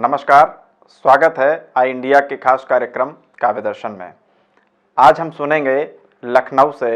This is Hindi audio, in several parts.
नमस्कार, स्वागत है आई इंडिया के खास कार्यक्रम काव्य दर्शन में। आज हम सुनेंगे लखनऊ से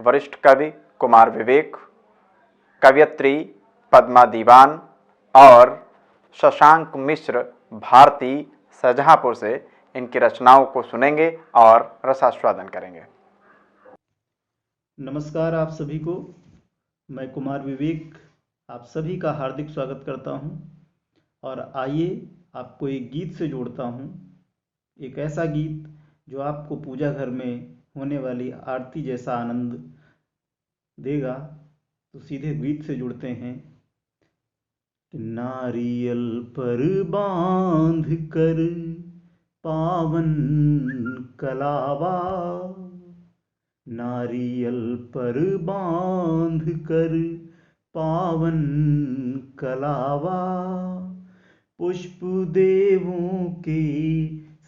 वरिष्ठ कवि कुमार विवेक, कवयित्री पद्मा दीवान और शशांक मिश्र भारती शाहजहांपुर से इनकी रचनाओं को सुनेंगे और रसास्वादन करेंगे। नमस्कार आप सभी को। मैं कुमार विवेक आप सभी का हार्दिक स्वागत करता हूं और आइए आपको एक गीत से जोड़ता हूं, एक ऐसा गीत जो आपको पूजा घर में होने वाली आरती जैसा आनंद देगा। तो सीधे गीत से जुड़ते हैं। नारियल पर बांध कर पावन कलावा, नारियल पर बांध कर पावन कलावा, पुष्प देवों के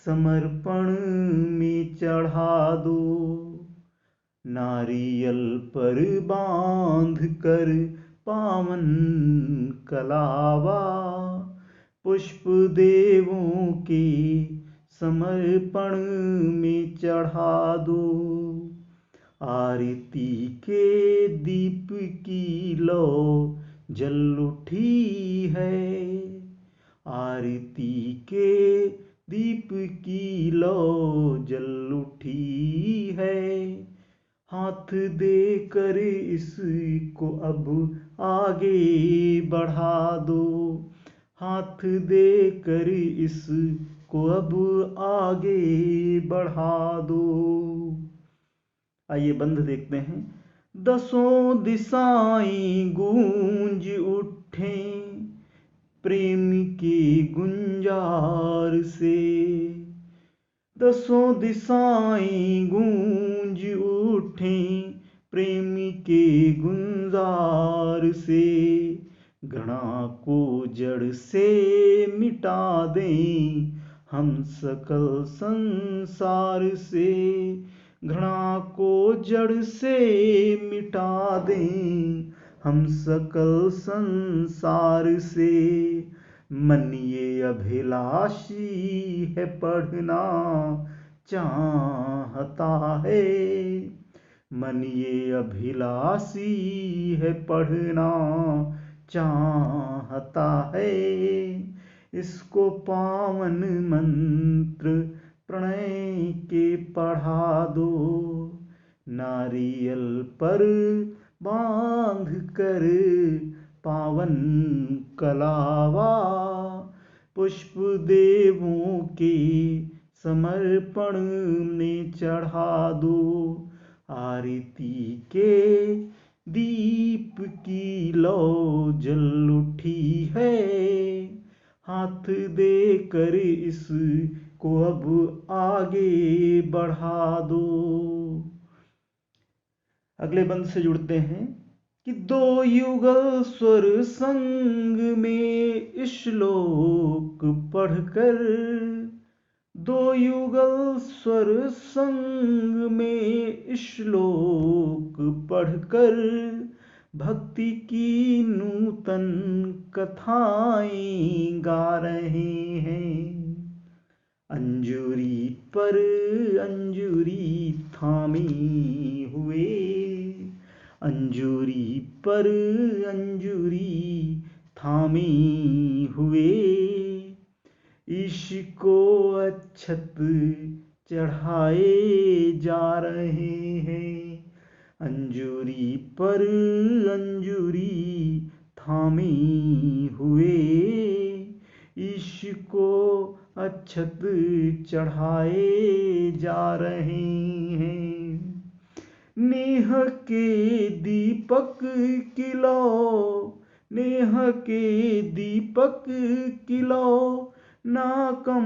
समर्पण में चढ़ा दो। नारियल पर बांध कर पावन कलावा, पुष्प देवों के समर्पण में चढ़ा दो। आरती के दीप की लौ जल उठी है, आरती के दीप की लौ जल उठी है। हाथ देकर इसको अब आगे बढ़ा दो, हाथ देकर इसको अब आगे बढ़ा दो। आइए बंध देखते हैं। दसों दिशाएं गूंज उठें प्रेम के गुंजार से, दसों दिशाएं गूंज उठें प्रेम के गुंजार से। घृणा को जड़ से मिटा दें हम सकल संसार से, घृणा को जड़ से मिटा दें हम सकल संसार से। मन ये अभिलाषी है पढ़ना चाहता है, मन ये अभिलाषी है पढ़ना चाहता है। इसको पावन मंत्र प्रणय के पढ़ा दो। नारियल पर बांध कर पावन कलावा, पुष्प देवों के समर्पण में चढ़ा दो। आरती के दीप की लौ जल उठी है, हाथ देकर इसको अब आगे बढ़ा दो। अगले बंद से जुड़ते हैं कि दो युगल स्वर संग में श्लोक पढ़कर, दो युगल स्वर संग में श्लोक पढ़कर भक्ति की नूतन कथाएं गा रहे हैं। अंजुरी पर अंजुरी थामी हुए, अंजुरी पर अंजुरी थामी हुए। ईश को अक्षत चढ़ाए जा रहे हैं। अंजुरी पर अंजुरी थामी हुए, ईश को अक्षत चढ़ाए जा रहे हैं। नेह के दीपक की लौ, नेह के दीपक की लौ ना कम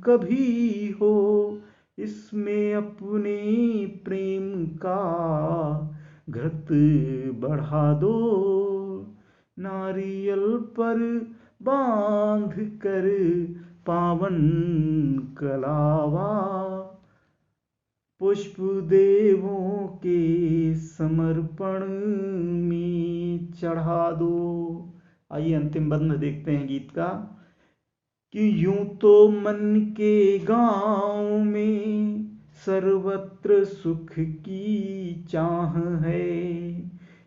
कभी हो, इसमें अपने प्रेम का घृत बढ़ा दो। नारियल पर बांध कर पावन कलावा, पुष्प देवों के समर्पण में चढ़ा दो। आइए अंतिम बंध देखते हैं गीत का। कि यूं तो मन के गांव में सर्वत्र सुख की चाह है।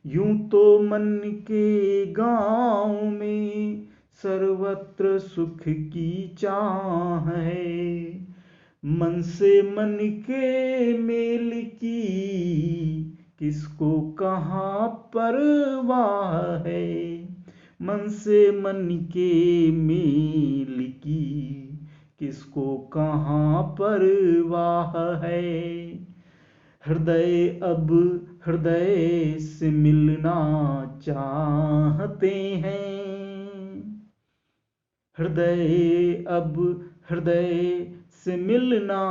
यूं तो मन के गांव में सर्वत्र सुख की चाह है। मन से मन के मेल की किसको कहाँ परवाह है। मन से मन के मेल की किसको कहाँ परवाह है। हृदय अब हृदय से मिलना चाहते हैं। हृदय अब हृदय से मिलना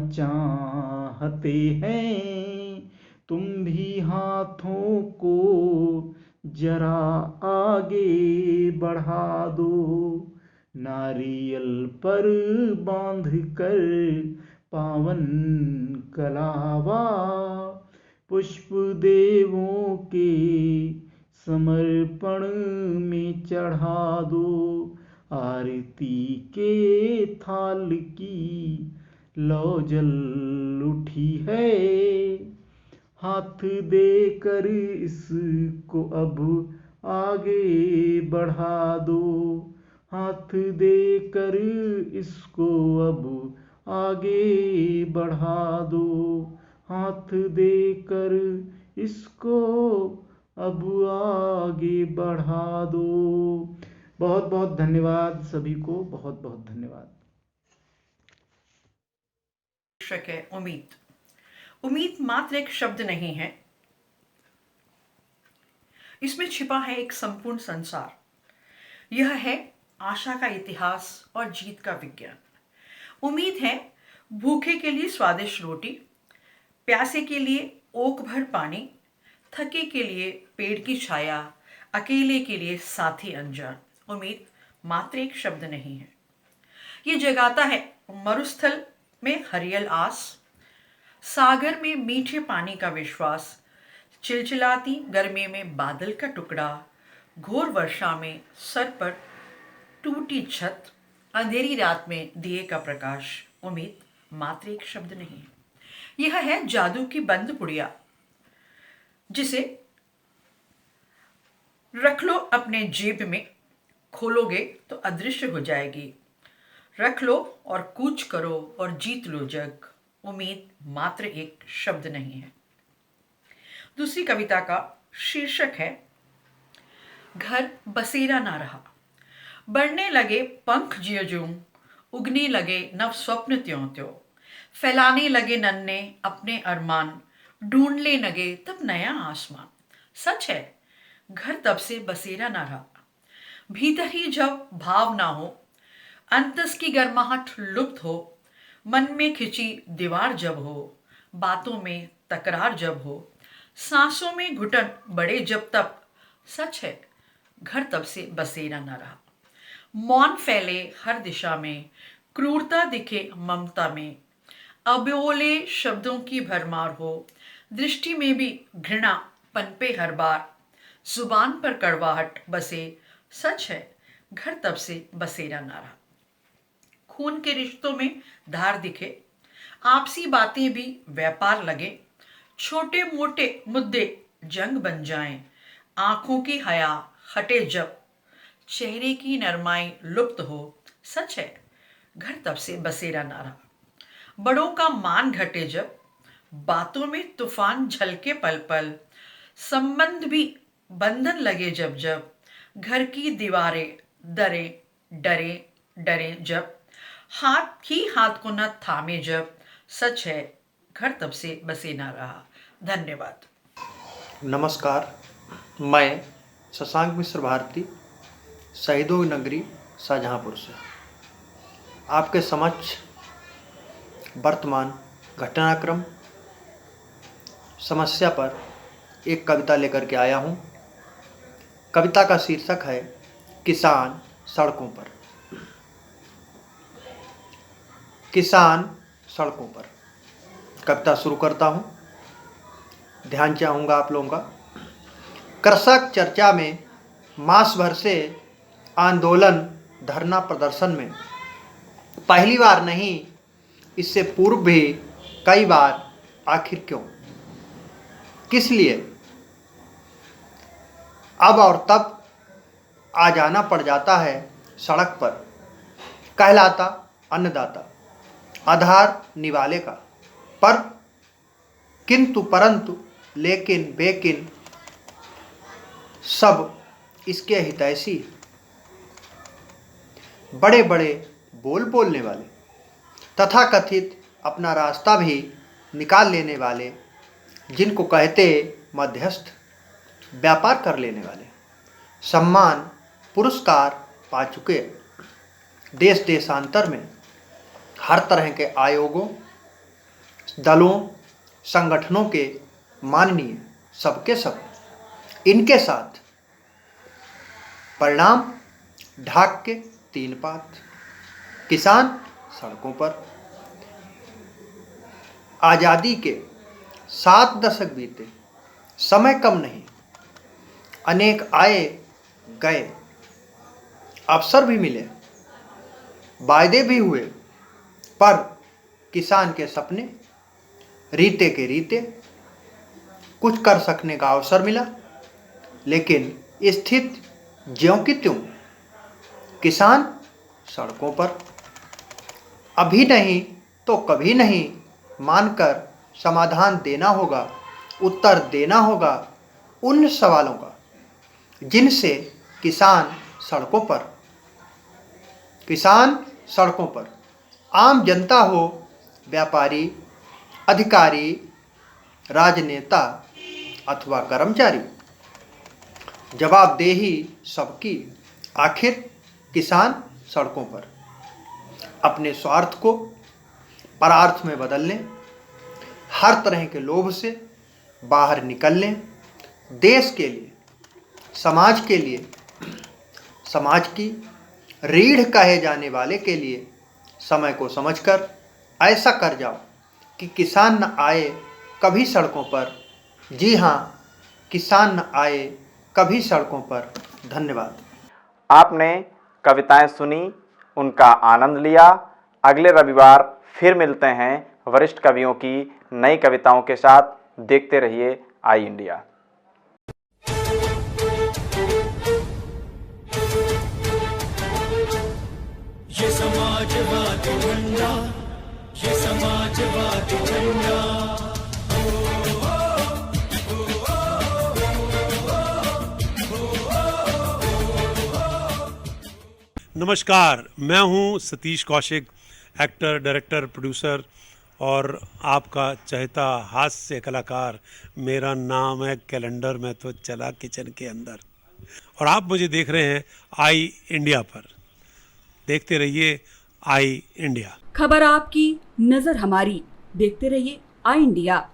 चाहते हैं। तुम भी हाथों को जरा आगे बढ़ा दो। नारियल पर बांध कर पावन कलावा पुष्प देवों के समर्पण में चढ़ा दो। आरती के थाल की लौ जल उठी है। हाथ देकर इसको अब आगे बढ़ा दो। हाथ देकर इसको अब आगे बढ़ा दो। हाथ देकर इसको अब आगे बढ़ा दो। बहुत बहुत धन्यवाद सभी को, बहुत बहुत धन्यवाद। शीर्षक है उम्मीद। उम्मीद मात्र एक शब्द नहीं है, इसमें छिपा है एक संपूर्ण संसार। यह है आशा का इतिहास और जीत का विज्ञान। उम्मीद है भूखे के लिए स्वादिष्ट रोटी, प्यासे के लिए ओक भर पानी, थके के लिए पेड़ की छाया, अकेले के लिए साथी अनजान। उम्मीद मात्र एक शब्द नहीं है, ये जगाता है मरुस्थल में हरियल आस, सागर में मीठे पानी का विश्वास, चिलचिलाती गर्मी में बादल का टुकड़ा, घोर वर्षा में सर पर टूटी छत, अंधेरी रात में दिए का प्रकाश। उम्मीद मात्र एक शब्द नहीं है, यह है जादू की बंद पुड़िया, जिसे रख लो अपने जेब में, खोलोगे तो अदृश्य हो जाएगी। रख लो और कूच करो और जीत लो जग। उम्मीद मात्र एक शब्द नहीं है। दूसरी कविता का शीर्षक है घर बसेरा ना रहा। बढ़ने लगे पंख ज्यों ज्यों, उगने लगे नव स्वप्न त्यों त्यों, फैलाने लगे नन्हे अपने अरमान, ढूंढने लगे तब नया आसमान। सच है घर तब से बसेरा ना रहा। भीतर ही जब भाव ना हो, अंतस की गर्माहट लुप्त हो, मन में खिंची दीवार जब हो, बातों में तकरार जब हो, सांसों में घुटन बढ़े जब तब, सच है घर तब से बसेरा न रहा। मौन फैले हर दिशा में, क्रूरता दिखे ममता में, अबोले शब्दों की भरमार हो, दृष्टि में भी घृणा पनपे हर बार, जुबान पर कड़वाहट बसे। सच है घर तब से बसेरा न रहा। खून के रिश्तों में धार दिखे, आपसी बातें भी व्यापार लगे, छोटे मोटे मुद्दे जंग बन जाएं, आंखों की हया हटे जब, चेहरे की नरमाई लुप्त हो। सच है घर तब से बसेरा ना रहा। बड़ों का मान घटे जब, बातों में तूफान झलके पल पल, संबंध भी बंधन लगे जब जब, घर की दीवारें डरे डरे डरे जब, हाथ ही हाथ को न थामे जब। सच है घर तब से बसे ना रहा। धन्यवाद। नमस्कार, मैं शशांक मिश्र भारती, शहीदों की नगरी शाहजहाँपुर से आपके समक्ष वर्तमान घटनाक्रम समस्या पर एक कविता लेकर के आया हूँ। कविता का शीर्षक है किसान सड़कों पर। किसान सड़कों पर। कविता शुरू करता हूँ, ध्यान चाहूँगा आप लोगों का। कृषक चर्चा में मास भर से आंदोलन धरना प्रदर्शन में पहली बार नहीं, इससे पूर्व भी कई बार। आखिर क्यों, किस लिए? अब और तब आ जाना पड़ जाता है सड़क पर, कहलाता अन्नदाता, आधार निवाले का। पर किंतु परंतु लेकिन बेकिन सब इसके हितैषी, बड़े बड़े बोल बोलने वाले, तथाकथित अपना रास्ता भी निकाल लेने वाले, जिनको कहते मध्यस्थ, व्यापार कर लेने वाले, सम्मान पुरस्कार पा चुके, देश देशांतर में हर तरह के आयोगों, दलों, संगठनों के माननीय सबके सब, इनके साथ परिणाम ढाक के 3 पात, किसान सड़कों पर। आज़ादी के 7 दशक बीते, समय कम नहीं, अनेक आए गए, अवसर भी मिले, वायदे भी हुए, पर किसान के सपने रीते के रीते, कुछ कर सकने का अवसर मिला, लेकिन स्थिति ज्यों की त्यों, किसान सड़कों पर। अभी नहीं तो कभी नहीं मानकर समाधान देना होगा, उत्तर देना होगा उन सवालों का जिनसे किसान सड़कों पर, किसान सड़कों पर, आम जनता हो, व्यापारी, अधिकारी, राजनेता अथवा कर्मचारी, जवाबदेही सबकी। आखिर किसान सड़कों पर अपने स्वार्थ को परार्थ में बदल लें, हर तरह के लोभ से बाहर निकल लें, देश के लिए, समाज के लिए, समाज की रीढ़ कहे जाने वाले के लिए समय को समझकर ऐसा कर जाओ कि किसान न आए कभी सड़कों पर। जी हाँ, किसान न आए कभी सड़कों पर। धन्यवाद। आपने कविताएं सुनी, उनका आनंद लिया। अगले रविवार फिर मिलते हैं वरिष्ठ कवियों की नई कविताओं के साथ। देखते रहिए आई इंडिया। ये समाजवादी झंडा, ये समाजवादी झंडा। नमस्कार, मैं हूं Satish Kaushik, actor, director, producer और आपका चहेता हास्य कलाकार। मेरा नाम है कैलेंडर में तो चला किचन के अंदर, और आप मुझे देख रहे हैं आई इंडिया पर। देखते रहिए आई इंडिया। खबर आपकी, नजर हमारी। देखते रहिए आई इंडिया।